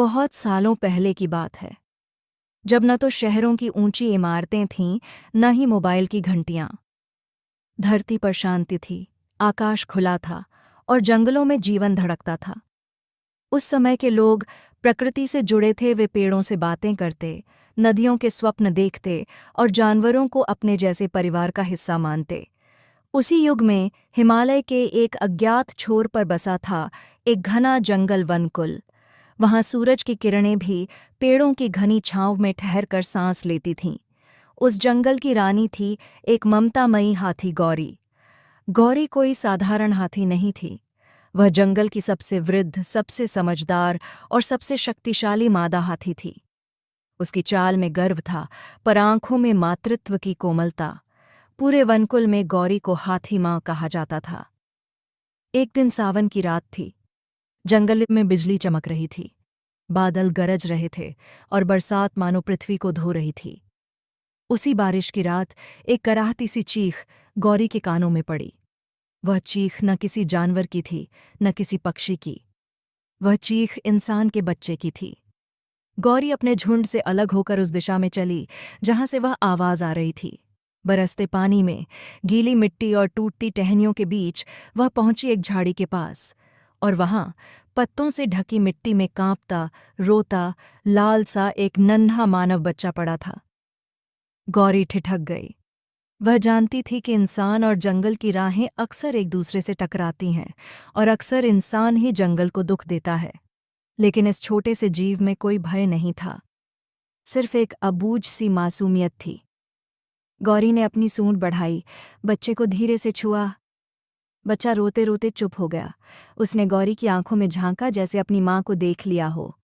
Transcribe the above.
बहुत सालों पहले की बात है, जब न तो शहरों की ऊंची इमारतें थीं, न ही मोबाइल की घंटियां। धरती पर शांति थी, आकाश खुला था और जंगलों में जीवन धड़कता था। उस समय के लोग प्रकृति से जुड़े थे, वे पेड़ों से बातें करते, नदियों के स्वप्न देखते और जानवरों को अपने जैसे परिवार का हिस्सा मानते। उसी युग में हिमालय के एक अज्ञात छोर पर बसा था एक घना जंगल वनकुल। वहां सूरज की किरणें भी पेड़ों की घनी छांव में ठहरकर सांस लेती थीं। उस जंगल की रानी थी एक ममतामयी हाथी गौरी। गौरी कोई साधारण हाथी नहीं थी। वह जंगल की सबसे वृद्ध, सबसे समझदार और सबसे शक्तिशाली मादा हाथी थी। उसकी चाल में गर्व था, पर आंखों में मातृत्व की कोमलता। पूरे वनकुल में गौरी को हाथी माँ कहा जाता था। एक दिन सावन की रात थी। जंगल में बिजली चमक रही थी, बादल गरज रहे थे और बरसात मानो पृथ्वी को धो रही थी। उसी बारिश की रात एक कराहती सी चीख गौरी के कानों में पड़ी। वह चीख न किसी जानवर की थी, न किसी पक्षी की। वह चीख इंसान के बच्चे की थी। गौरी अपने झुंड से अलग होकर उस दिशा में चली जहां से वह आवाज आ रही थी। बरसते पानी में, गीली मिट्टी और टूटती टहनियों के बीच वह पहुंची एक झाड़ी के पास, और वहां पत्तों से ढकी मिट्टी में कांपता, रोता, लाल सा एक नन्हा मानव बच्चा पड़ा था। गौरी ठिठक गई। वह जानती थी कि इंसान और जंगल की राहें अक्सर एक दूसरे से टकराती हैं, और अक्सर इंसान ही जंगल को दुख देता है। लेकिन इस छोटे से जीव में कोई भय नहीं था, सिर्फ एक अबूझ सी मासूमियत थी। गौरी ने अपनी सूंड बढ़ाई, बच्चे को धीरे से छुआ। बच्चा रोते रोते चुप हो गया। उसने गौरी की आंखों में झांका, जैसे अपनी माँ को देख लिया हो।